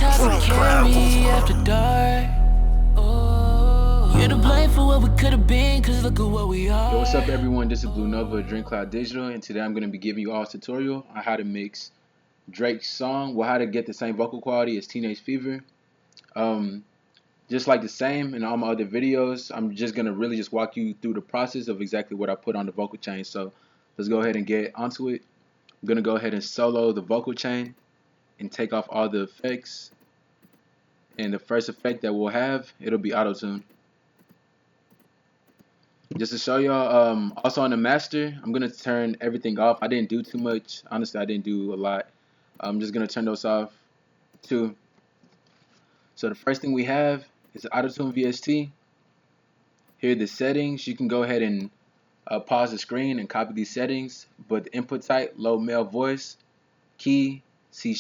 hard to carry after dark. Oh, you're to blame for what we could have been, cause look at what we are. Yo, what's up everyone? This is Blue Nova of Dream Cloud Digital, and today I'm going to be giving you all a tutorial on how to mix Drake's song, well, how to get the same vocal quality as Teenage Fever. Just like the same in all my other videos, I'm just going to really just walk you through the process of exactly what I put on the vocal chain. So let's go ahead and get onto it. I'm going to go ahead and solo the vocal chain and take off all the effects. And the first effect that we'll have, it'll be auto-tune. Just to show y'all, also on the master, I'm going to turn everything off. I didn't do too much. Honestly, I didn't do a lot. I'm just going to turn those off too. So the first thing we have is auto-tune VST. Here are the settings. You can go ahead and pause the screen and copy these settings. But the input type, low male voice, key, C#,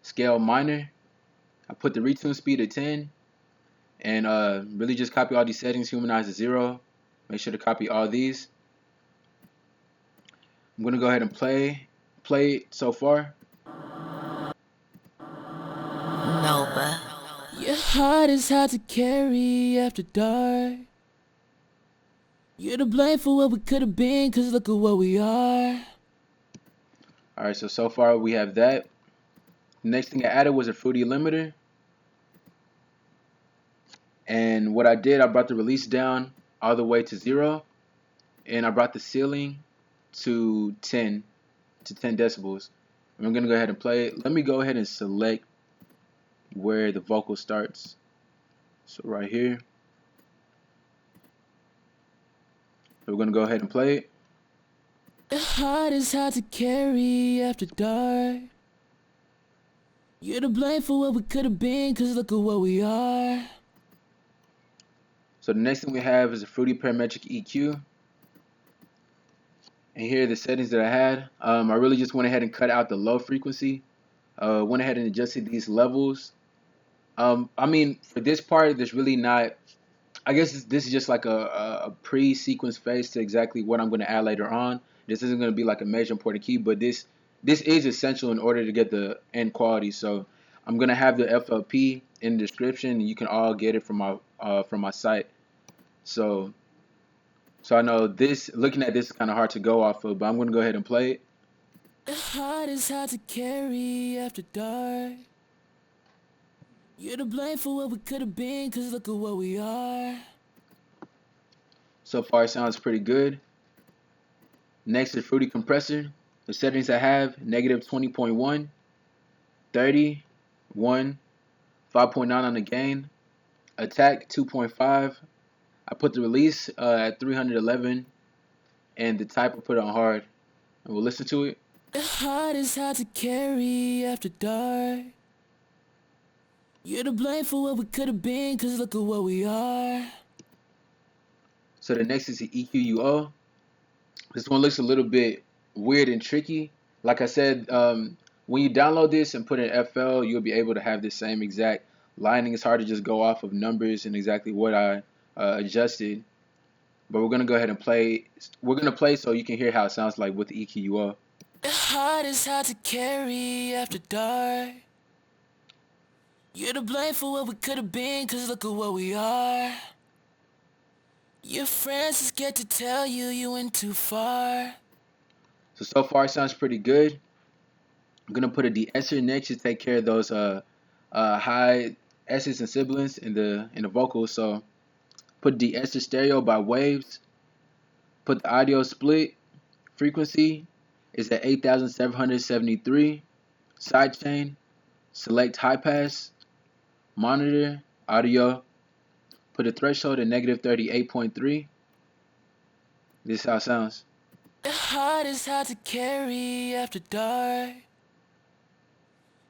scale minor. I put the retune speed at 10. And really just copy all these settings, humanize to 0. Make sure to copy all these. I'm going to go ahead and play it so far. Nova. Your heart is hard to carry after dark. You're to blame for what we could have been, cause look at what we are. Alright, so far we have that. Next thing I added was a fruity limiter. And what I did, I brought the release down all the way to 0. And I brought the ceiling to 10 decibels. And I'm going to go ahead and play it. Let me go ahead and select where the vocal starts. So right here. So we're going to go ahead and play it. Your heart is hard to carry after dark. You're to blame for what we could have been, cause look at what we are. So the next thing we have is a fruity parametric EQ. And here are the settings that I had. I really just went ahead and cut out the low frequency. Went ahead and adjusted these levels. I mean, for this part, there's really not, I guess this is just like a pre-sequence phase to exactly what I'm going to add later on. This isn't going to be like a major important key, but this is essential in order to get the end quality. So I'm going to have the FLP in the description, and you can all get it from my site. So I know this, looking at this is kind of hard to go off of, but I'm going to go ahead and play it. Your heart is hard to carry after dark. You're to blame for what we could have been, cause look at what we are. So far it sounds pretty good. Next is Fruity Compressor. The settings I have, negative 20.1, 30, 1, 5.9 on the gain, attack 2.5. I put the release at 311, and the type I put on hard. And we'll listen to it. Your heart is hard to carry after dark. You're to blame for what we could have been, cause look at what we are. So the next is the EQUO. This one looks a little bit weird and tricky. Like I said, when you download this and put in FL, you'll be able to have the same exact lining. It's hard to just go off of numbers and exactly what I adjusted. But we're going to go ahead and play. We're going to play so you can hear how it sounds like with the EQUO. Your heart is hard to carry after dark. You're to blame for what we could have been, cause look at what we are. Your friends is scared to tell you you went too far. So far it sounds pretty good. I'm going to put a de-esser next to take care of those high S's and sibilants in the vocals. So put de-esser stereo by waves. Put the audio split frequency is at 8,773. Sidechain. Select high pass. Monitor audio. Put a threshold at negative 38.3. This is how it sounds. Your heart is hard to carry after dark.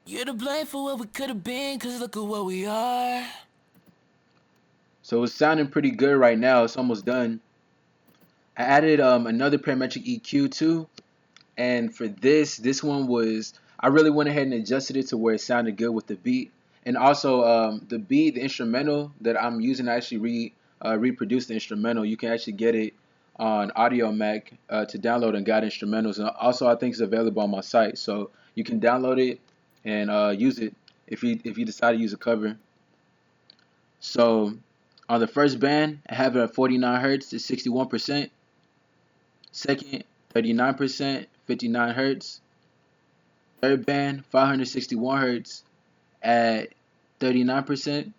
You're to blame for what we could have been, cause look at what we are. So it's sounding pretty good right now. It's almost done. I added another parametric EQ too. And for this one was, I really went ahead and adjusted it to where it sounded good with the beat. And also the beat, the instrumental that I'm using to actually reproduce the instrumental, you can actually get it on Audio Mac to download and guide instrumentals. And also I think it's available on my site. So you can download it and use it. if you decide to use a cover. So on the first band, I have it at 49 hertz is 61%. Second, 39%, 59 hertz. Third band, 561 hertz at 39%.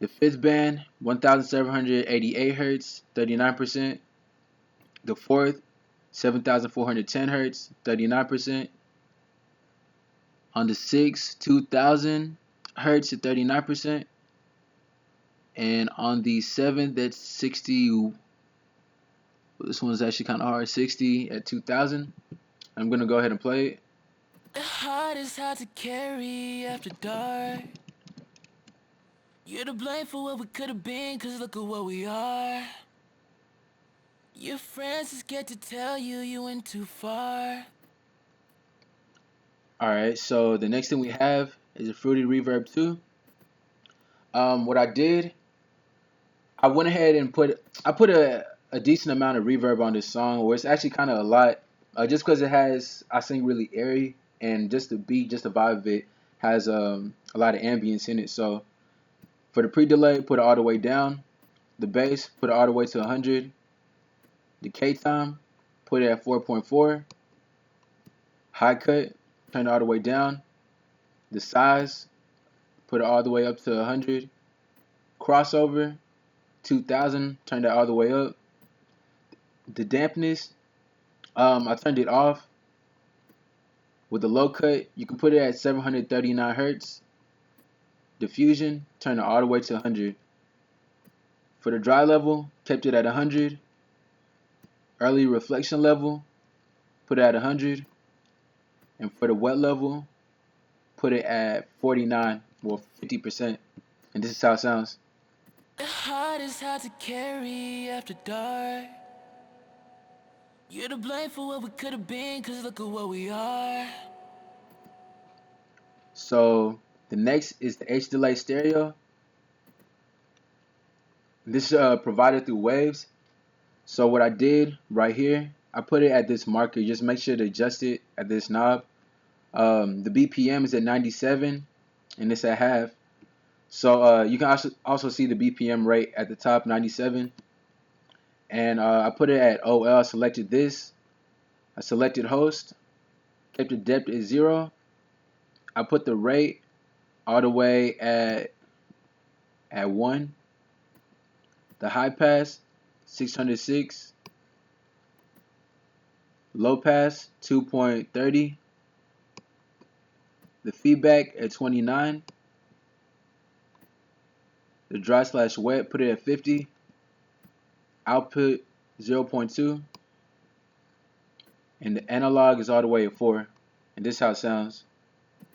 The fifth band, 1788 hertz, 39%. The fourth, 7410 hertz, 39%. On the sixth, 2000 hertz at 39%. And on the seventh, that's 60. This one's actually kind of hard. 60 at 2000. I'm gonna go ahead and play it. The heart is hard to carry after dark. You're to blame for what we could have been, cause look at what we are. Your friends are scared to tell you you went too far. Alright, so the next thing we have is a Fruity Reverb 2. What I did, I went ahead and put a decent amount of reverb on this song, or it's actually kind of a lot, just because it has, I sing really airy, and just the beat, just the vibe of it has a lot of ambience in it. So for the pre-delay, put it all the way down. The bass, put it all the way to 100. The K time, put it at 4.4. High cut, turn it all the way down. The size, put it all the way up to 100. Crossover, 2000, turn that all the way up. The dampness, I turned it off. With the low cut, you can put it at 739 hertz. Diffusion, turn it all the way to 100. For the dry level, kept it at 100. Early reflection level, put it at 100. And for the wet level, put it at 49, well 50%. And this is how it sounds. The heart is hard to carry after dark. You're to blame for what we could have been, cause look at what we are. So the next is the H delay stereo. This is provided through Waves. So what I did right here, I put it at this marker. Just make sure to adjust it at this knob. The BPM is at 97 and it's at half. So you can also see the BPM rate at the top, 97. And I put it at OL. I selected this. I selected host. Kept the depth at 0. I put the rate all the way at 1. The high pass, 606. Low pass, 2.30. The feedback at 29. The dry/wet, put it at 50. Output 0.2. And the analog is all the way at 4. And this is how it sounds.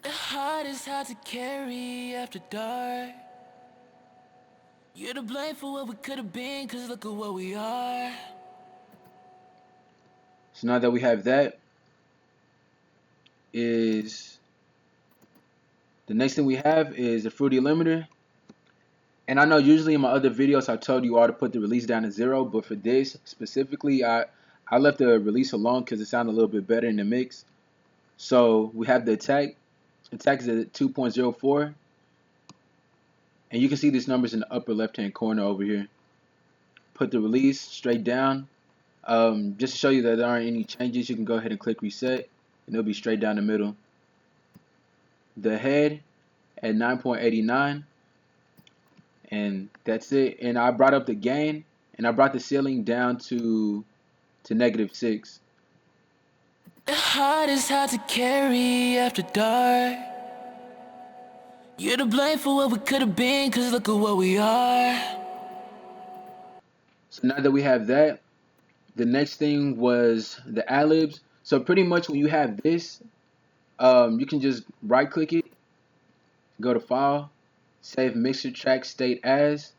The heart is hard to carry after dark. You're to blame for what we could have been, cause look at what we are. So now that we have that, is the next thing we have is the Fruity limiter. And I know usually in my other videos I told you all to put the release down to 0, but for this specifically I left the release alone because it sounded a little bit better in the mix. So we have the attack. Attack is at 2.04. And you can see these numbers in the upper left hand corner over here. Put the release straight down. Just to show you that there aren't any changes, you can go ahead and click reset and it'll be straight down the middle. The head at 9.89. And that's it. And I brought up the gain and I brought the ceiling down to -6. The heart is hard to carry after dark. You're to blame for what we could have been, cause look at what we are. So now that we have that, the next thing was the Ad-Libs. So pretty much when you have this, you can just right click it, go to File, Save Mixer Track State As,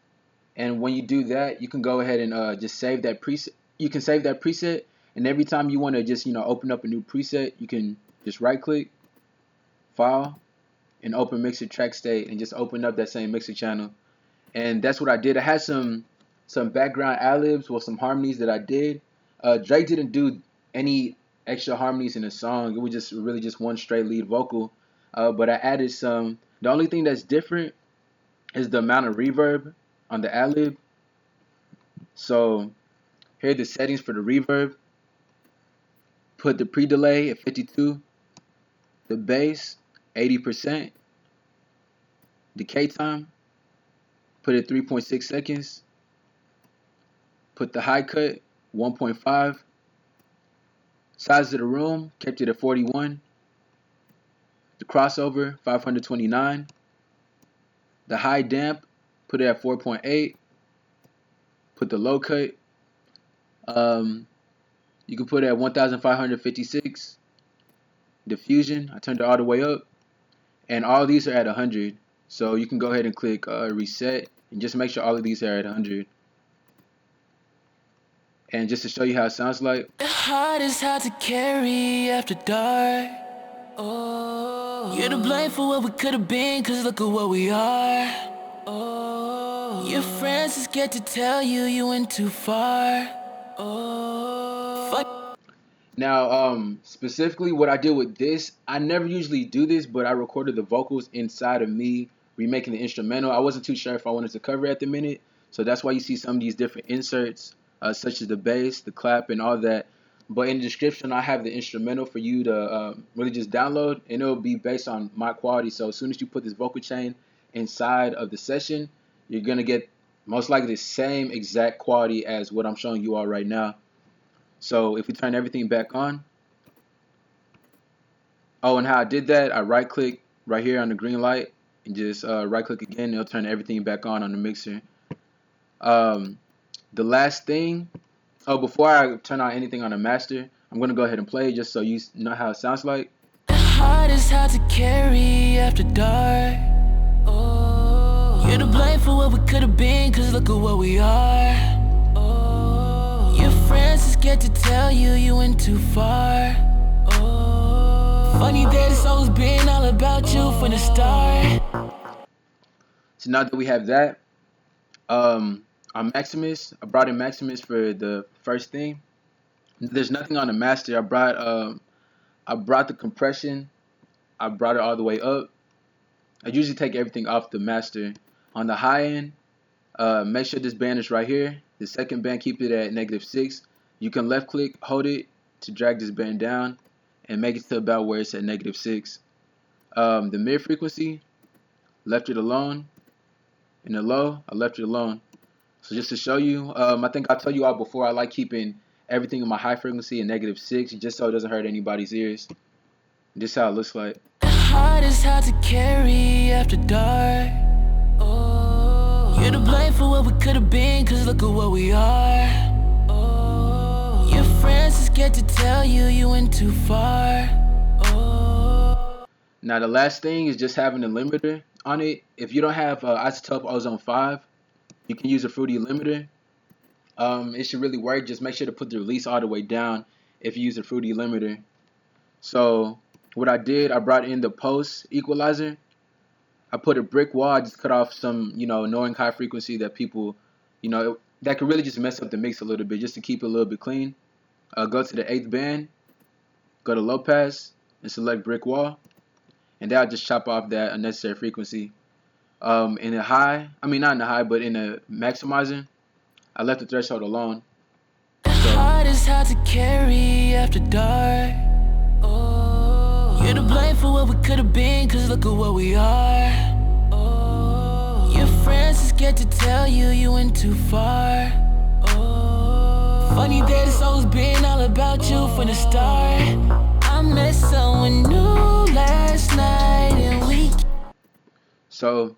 and when you do that, you can go ahead and just save that preset. You can save that preset, and every time you want to just open up a new preset, you can just right click, File, and open Mixer Track State, and just open up that same mixer channel. And that's what I did. I had some background ad-libs with some harmonies that I did. Drake didn't do any extra harmonies in the song. It was just really just one straight lead vocal. but I added some. The only thing that's different is the amount of reverb on the Ad-Lib. So here are the settings for the reverb. Put the pre-delay at 52, the bass 80%, decay time put it 3.6 seconds, put the high cut 1.5, size of the room kept it at 41, the crossover 529, the high damp put it at 4.8, put the low cut you can put it at 1556, diffusion I turned it all the way up, and all these are at 100. So you can go ahead and click reset and just make sure all of these are at 100. And just to show you how it sounds like. The heart is hard to carry after dark. Oh, you're to blame for what we could have been, cause look at what we are. Oh, your friends are scared to tell you you went too far. Oh, fuck. Now, specifically what I did with this, I never usually do this, but I recorded the vocals inside of me remaking the instrumental. I wasn't too sure if I wanted to cover it at the minute, so that's why you see some of these different inserts, such as the bass, the clap, and all that. But in the description, I have the instrumental for you to really just download, and it'll be based on my quality. So as soon as you put this vocal chain inside of the session, you're gonna get most likely the same exact quality as what I'm showing you all right now. So if we turn everything back on, oh, and how I did that, I right click right here on the green light and just right click again, it'll turn everything back on the mixer. The last thing, before I turn on anything on the master, I'm gonna go ahead and play it just so you know how it sounds like. The heart is hard to carry after dark. Oh, you're to blame for what we could have been, cause look at what we are. Oh, your friends are scared to tell you you went too far. Oh, funny that it's always been all about you from the start. So now that we have that, on Maximus, I brought in Maximus for the first thing. There's nothing on the master. I brought the compression. I brought it all the way up. I usually take everything off the master. On the high end, make sure this band is right here. The second band, keep it at -6. You can left click, hold it to drag this band down and make it to about where it's at -6. The mid frequency, left it alone. In the low, I left it alone. So just to show you, I think I told you all before, I like keeping everything in my high frequency at -6 just so it doesn't hurt anybody's ears. This is how it looks like. The heart is hard to carry after dark. Oh, you're to blame for what we could have been, cause look at what we are. Oh, your friends are scared to tell you you went too far. Oh. Now the last thing is just having a limiter on it. If you don't have Isotope Ozone 5, you can use a Fruity limiter. It should really work. Just make sure to put the release all the way down if you use a Fruity limiter. So what I did, I brought in the post equalizer. I put a brick wall. I just cut off some, annoying high frequency that people, that could really just mess up the mix a little bit, just to keep it a little bit clean. Go to the 8th band, go to low pass, and select brick wall, and that'll just chop off that unnecessary frequency. In the high, not in the high, but in the maximizer, I left the threshold alone. The heart is hard to carry after dark. Oh, you're to blame for what we could have been, cause look at what we are. Oh, your friends are scared to tell you you went too far. Oh, funny that it's always been all about you from the start. I met someone new last night and we. So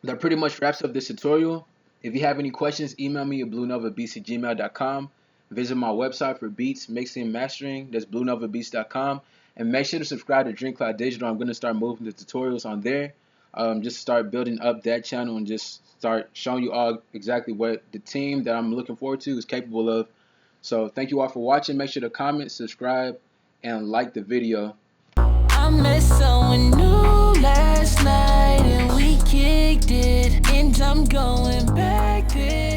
that pretty much wraps up this tutorial. If you have any questions, email me at bluenovabeats@gmail.com. Visit my website for beats, mixing, and mastering. That's bluenovabeats.com. And make sure to subscribe to Dream Cloud Digital. I'm going to start moving the tutorials on there. Just start building up that channel and just start showing you all exactly what the team that I'm looking forward to is capable of. So thank you all for watching. Make sure to comment, subscribe, and like the video. I met someone new last night and we kicked it, and I'm going back there.